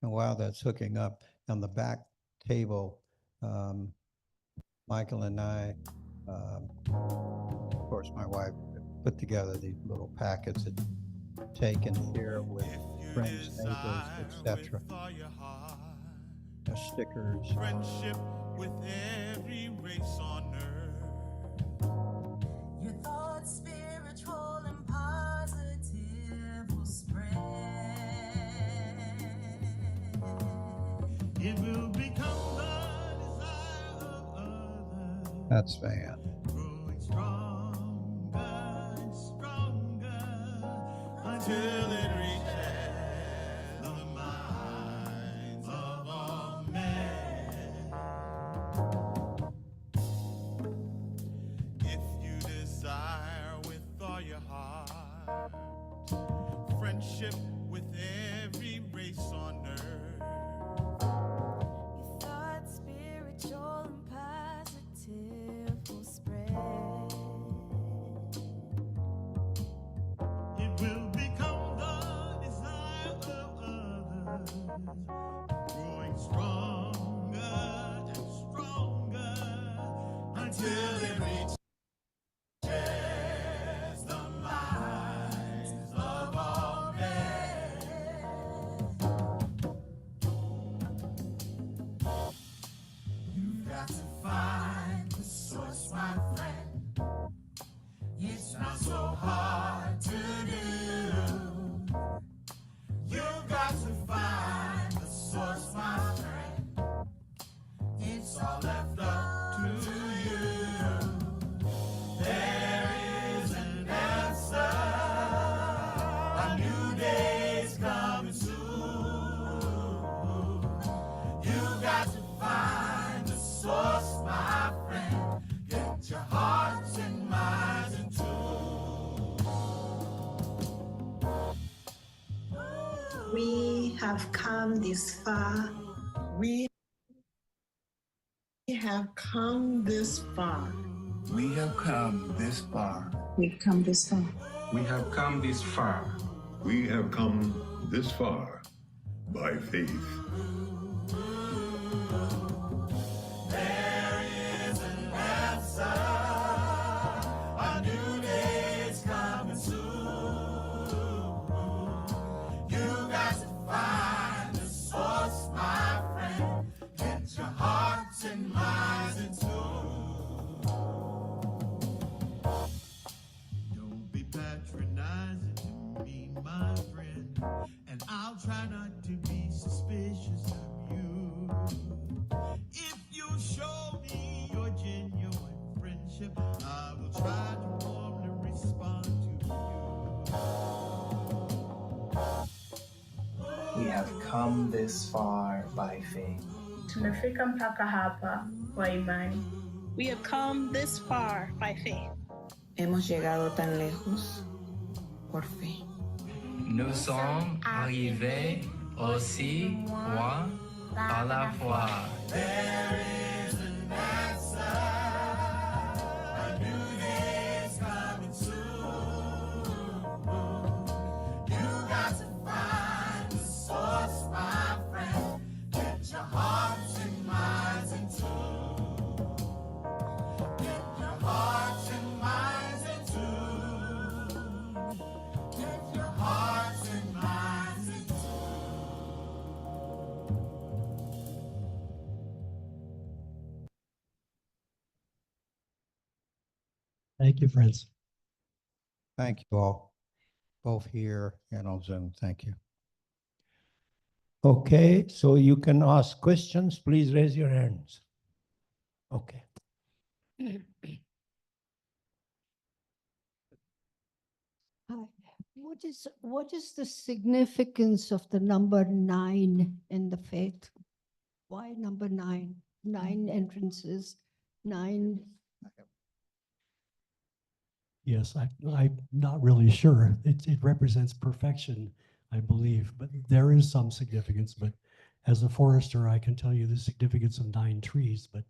And while that's hooking up, on the back table, Michael and I, of course, my wife put together these little packets that take and share with friends, neighbors, etc. Stickers. Friendship with every race on earth. Your thoughts, spiritual and positive, will spread. It will become the desire of others. That's Van. Growing stronger and stronger until it reaches the minds of all men. If you desire with all your heart friendship with every race on earth. Your thoughts, spiritual and positive, will spread. It will become the desire of others, growing stronger and stronger until it reaches the minds of all men. You've got to find the source, my friend. It's not so hard to do. You've got to find the source, my friend. It's all left up to you. There is an answer. A new day's coming soon. You've got to find the source, my friend. Get your hearts and minds in tune. We have come this far. We have come this far. We have come this far. We've come this far. We have come this far. We have come this far by faith. There is an answer. A new day's coming soon. You got to find the source, my friend. Get your hearts and minds in tune. Don't be patronizing to me, my friend, and I'll try not to be suspicious of you. If you show me your genuine friendship, I will try to warmly respond to you. We have come this far by faith. Tumefika mpaka hapa kwa imani. We have come this far by faith. Hemos llegado tan lejos por fe. Nous sommes arrivés aussi loin par la foi. There is an answer. A new day's coming soon. You got to find the source, my friend. Get your hearts and minds in tune. Get your hearts and minds in tune. Get your hearts and minds in tune. Thank you, friends. Thank you all, both here and on Zoom. Thank you. Okay, so you can ask questions. Please raise your hands. Okay. Hi. What is the significance of the number 9 in the faith? Why number 9? 9 entrances, 9. Yes, I'm not really sure. It represents perfection, I believe, but there is some significance. But as a forester, I can tell you the significance of 9 trees, but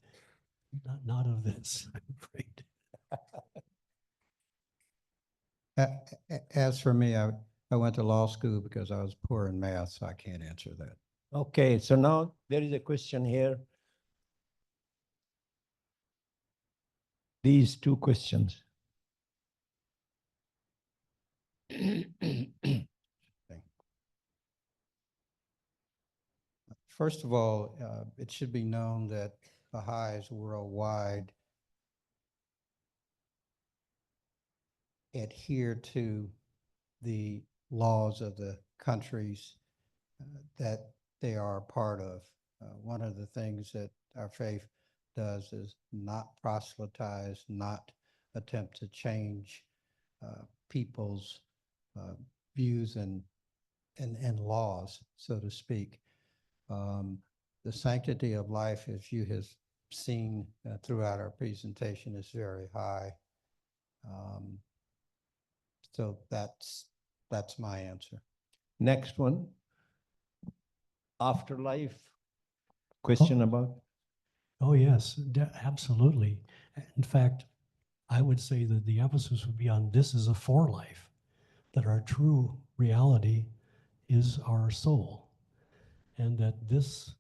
not of this, I'm afraid. As for me, I went to law school because I was poor in math, so I can't answer that. Okay, so now there is a question here. These two questions. First of all, it should be known that Baha'is worldwide adhere to the laws of the countries that they are a part of. One of the things that our faith does is not proselytize, not attempt to change people's views and laws, so to speak. The sanctity of life, as you have seen throughout our presentation, is very high. So that's my answer. Next one. Afterlife. Question about? Oh, yes, absolutely. In fact, I would say that the emphasis would be on this is a for life, that our true reality is our soul. And that this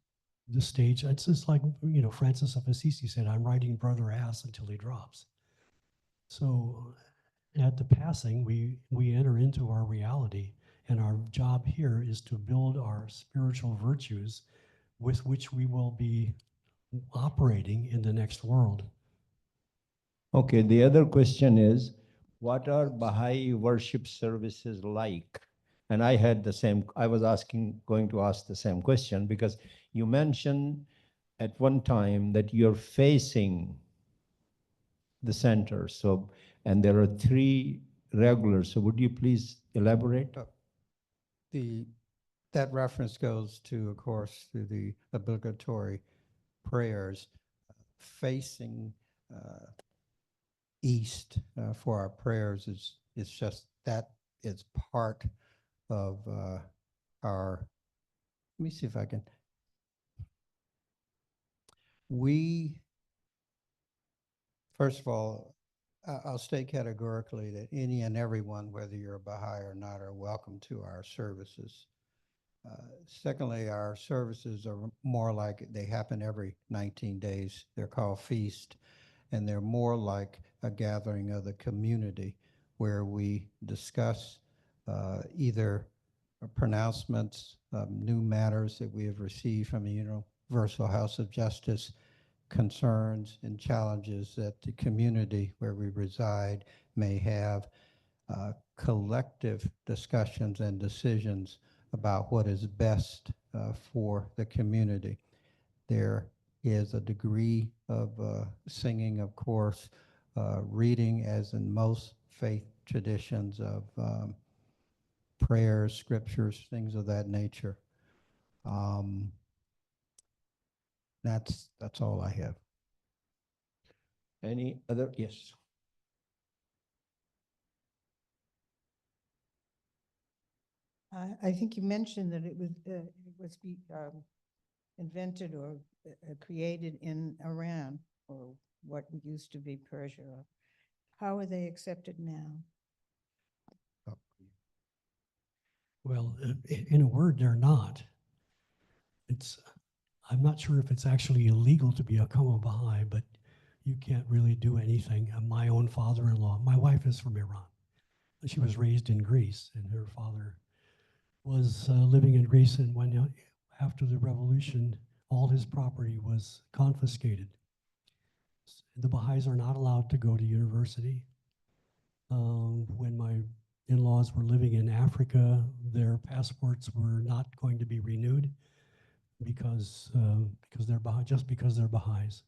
stage, it's just like, you know, Francis of Assisi said, I'm riding brother ass until he drops. So at the passing, we enter into our reality, and our job here is to build our spiritual virtues with which we will be operating in the next world. Okay, the other question is, what are Baha'i worship services like? And I had the same, I was going to ask the same question, because you mentioned at one time that you're facing the center. So, and there are 3 regulars. So would you please elaborate? That reference goes to, of course, to the obligatory prayers facing east for our prayers. It's just that it's part of our, let me see if I can, first of all, I'll state categorically that any and everyone, whether you're a Baha'i or not, are welcome to our services. Secondly, our services are more like, they happen every 19 days. They're called feast, and they're more like a gathering of the community where we discuss either pronouncements, new matters that we have received from the Universal House of Justice, concerns and challenges that the community where we reside may have, collective discussions and decisions about what is best for the community. There is a degree of singing, of course, reading, as in most faith traditions, of prayers, scriptures, things of that nature. That's all I have. Any other? Yes. I think you mentioned that it was invented or created in Iran, or what used to be Persia. How are they accepted now? Well, in a word, they're not. I'm not sure if it's actually illegal to become a Baha'i, but you can't really do anything. My own father-in-law, my wife is from Iran. She was raised in Greece, and her father was living in Greece, and when after the revolution, all his property was confiscated. The Baha'is are not allowed to go to university. When my in-laws were living in Africa, their passports were not going to be renewed because they're Baha'is,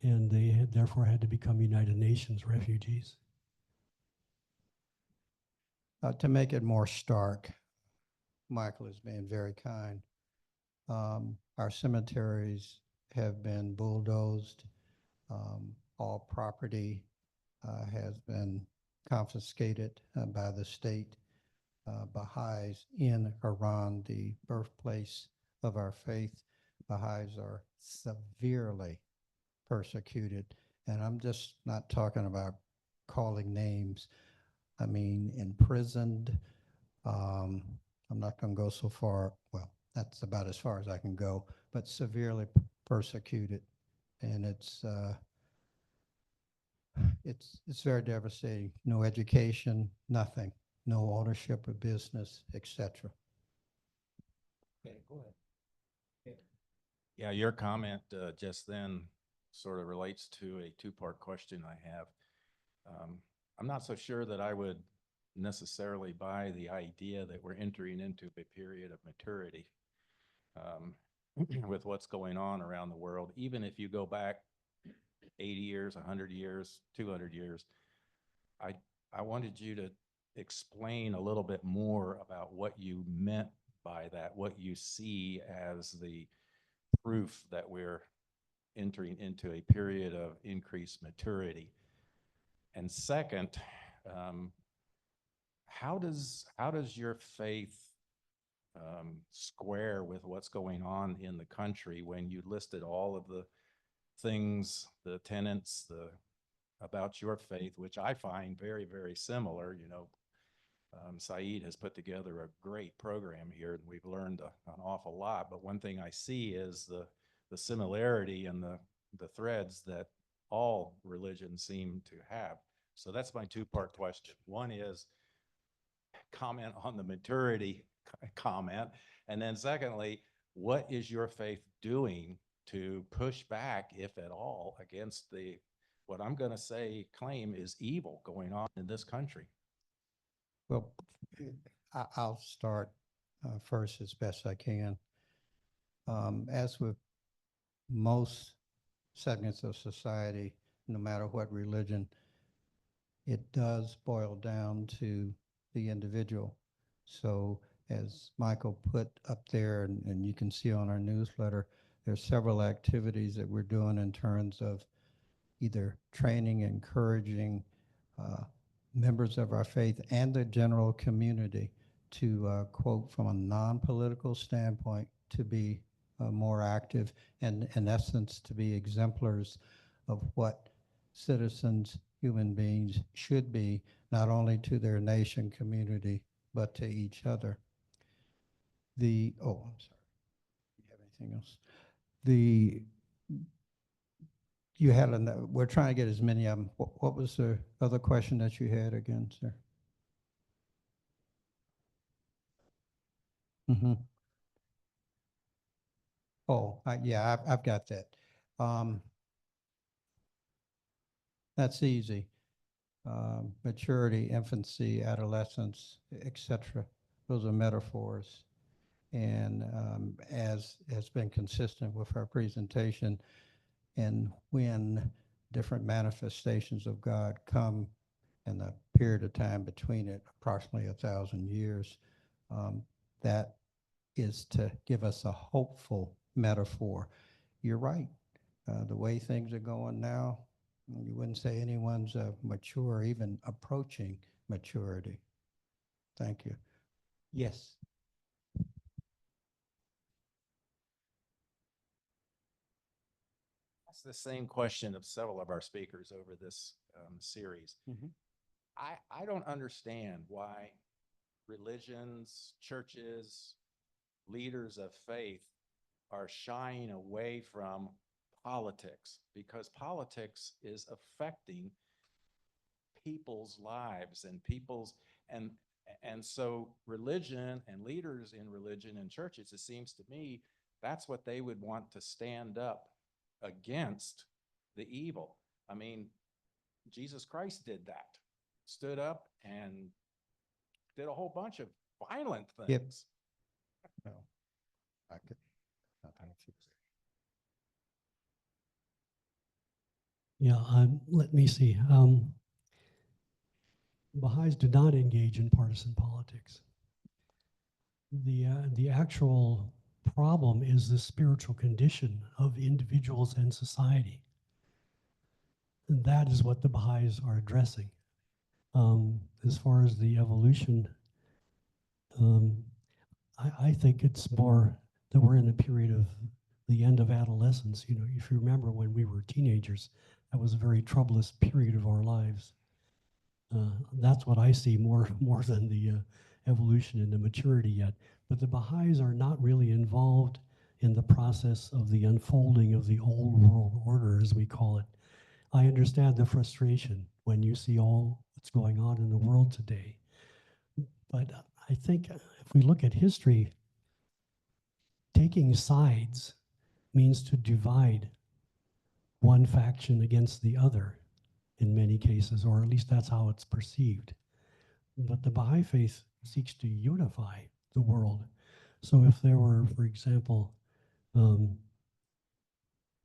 and they therefore had to become United Nations refugees. To make it more stark, Michael has been very kind. Our cemeteries have been bulldozed. All property has been confiscated by the state. Baha'is in Iran, the birthplace of our faith, Baha'is are severely persecuted. And I'm just not talking about calling names. I mean, imprisoned. I'm not going to go so far. Well, That's about as far as I can go, but severely persecuted. And it's very devastating. No education, nothing, no ownership of business, etc. Okay, go ahead. Yeah, your comment just then sort of relates to a two-part question I have. I'm not so sure that I would necessarily buy the idea that we're entering into a period of maturity with what's going on around the world. Even if you go back 80 years, 100 years, 200 years, I wanted you to explain a little bit more about what you meant by that, what you see as the proof that we're entering into a period of increased maturity. And second, how does your faith square with what's going on in the country when you listed all of the things, the tenets, about your faith, which I find very, very similar? You know, Saeed has put together a great program here, and we've learned an awful lot. But one thing I see is the similarity and the threads that all religions seem to have. So that's my two-part question. One is comment on the maturity comment. And then secondly, what is your faith doing to push back, if at all, against what I'm going to say claim is evil going on in this country? Well, I'll start first as best I can. As with most segments of society, no matter what religion, it does boil down to the individual. So as Michael put up there, and you can see on our newsletter, there's several activities that we're doing in terms of either training, encouraging members of our faith and the general community to, quote, from a non-political standpoint, to be more active and, in essence, to be exemplars of what citizens, human beings should be, not only to their nation, community, but to each other. I'm sorry. Do you have anything else? We're trying to get as many of them. What was the other question that you had again, sir? Mm-hmm. Yeah, I've got that. That's easy. Maturity, infancy, adolescence, etc. Those are metaphors. And as has been consistent with our presentation, and when different manifestations of God come in the period of time between it, approximately 1,000 years, that is to give us a hopeful metaphor. You're right. The way things are going now, you wouldn't say anyone's mature, even approaching maturity. Thank you. Yes. That's the same question of several of our speakers over this series. Mm-hmm. I don't understand why religions, churches, leaders of faith are shying away from politics, because politics is affecting people's lives and so religion and leaders in religion and churches, it seems to me, that's what they would want to stand up against the evil. I mean, Jesus Christ did that, stood up and did a whole bunch of violent things. Yep. No, I could. Yeah, let me see. Baha'is do not engage in partisan politics. The actual problem is the spiritual condition of individuals and society. And that is what the Baha'is are addressing. As far as the evolution, I think it's more that we're in a period of the end of adolescence. You know, if you remember when we were teenagers, that was a very troublous period of our lives. That's what I see more than the evolution into maturity yet. But the Baha'is are not really involved in the process of the unfolding of the old world order, as we call it. I understand the frustration when you see all that's going on in the world today. But I think if we look at history, taking sides means to divide one faction against the other in many cases, or at least that's how it's perceived. But the Baha'i faith seeks to unify the world. So if there were, for example,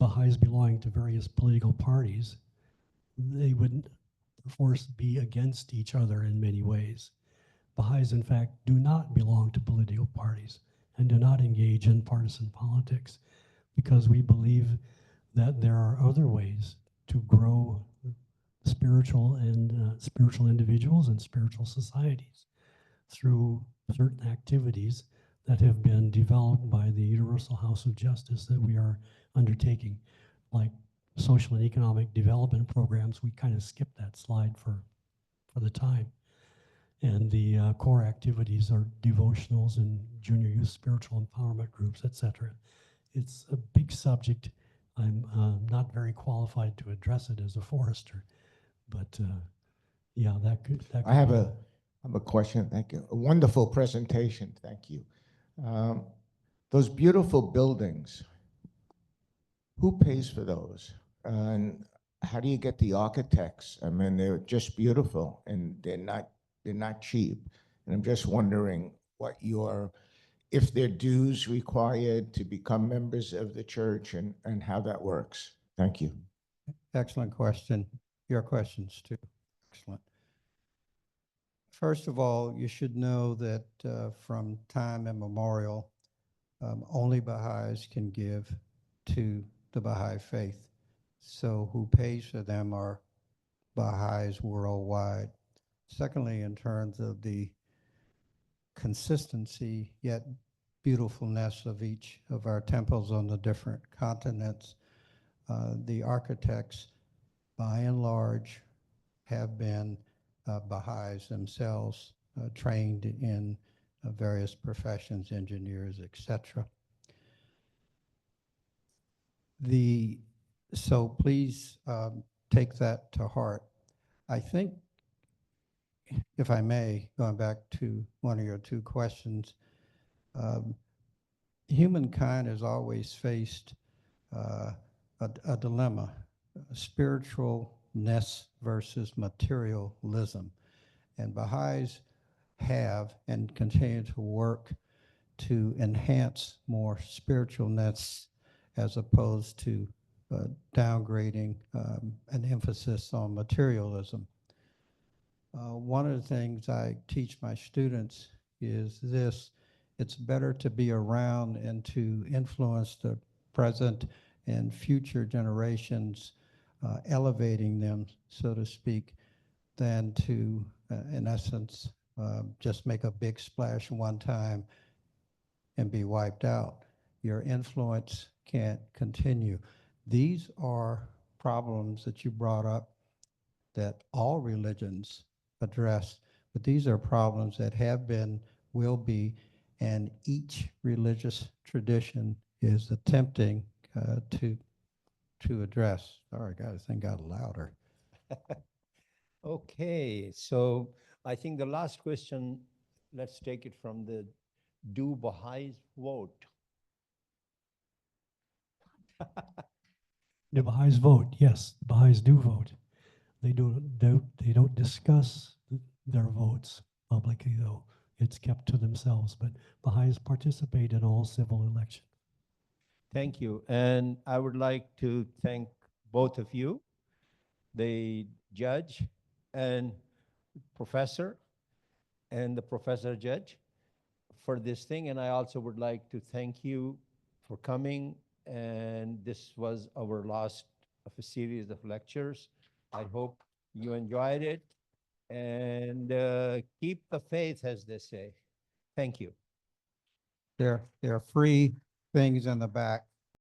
Baha'is belonging to various political parties, they would force be against each other in many ways. Baha'is, in fact, do not belong to political parties and do not engage in partisan politics because we believe that there are other ways to grow spiritual individuals and spiritual societies through certain activities that have been developed by the Universal House of Justice that we are undertaking, like social and economic development programs. We kind of skipped that slide for the time. And the core activities are devotionals and junior youth spiritual empowerment groups, etc. It's a big subject. I'm not very qualified to address it as a forester, but yeah, that could. I have a question. Thank you. A wonderful presentation. Thank you. Those beautiful buildings, who pays for those? And how do you get the architects? I mean, they're just beautiful and they're not cheap. And I'm just wondering what if there are dues required to become members of the church and how that works. Thank you. Excellent question. Your questions too. Excellent. First of all, you should know that from time immemorial, only Baha'is can give to the Baha'i faith. So who pays for them are Baha'is worldwide. Secondly, in terms of the consistency yet beautifulness of each of our temples on the different continents, the architects, by and large, have been Baha'is themselves, trained in various professions, engineers, etc. So please take that to heart. I think, if I may, going back to one of your two questions, humankind has always faced a dilemma, spiritualness versus materialism. And Baha'is have and continue to work to enhance more spiritualness as opposed to downgrading an emphasis on materialism. One of the things I teach my students is this: it's better to be around and to influence the present and future generations, elevating them, so to speak, than to, in essence, just make a big splash one time and be wiped out. Your influence can't continue. These are problems that you brought up that all religions address, but these are problems that have been, will be, and each religious tradition is attempting to address. Sorry, guys, this thing got louder. Okay, so I think the last question, let's take it from do Baha'is vote? The Baha'is vote, yes, the Baha'is do vote. They don't discuss their votes publicly, though. It's kept to themselves, but Baha'is participate in all civil elections. Thank you. And I would like to thank both of you, the judge and professor and the professor judge, for this thing. And I also would like to thank you for coming. And this was our last of a series of lectures. I hope you enjoyed it. And keep the faith, as they say. Thank you. There are free things in the back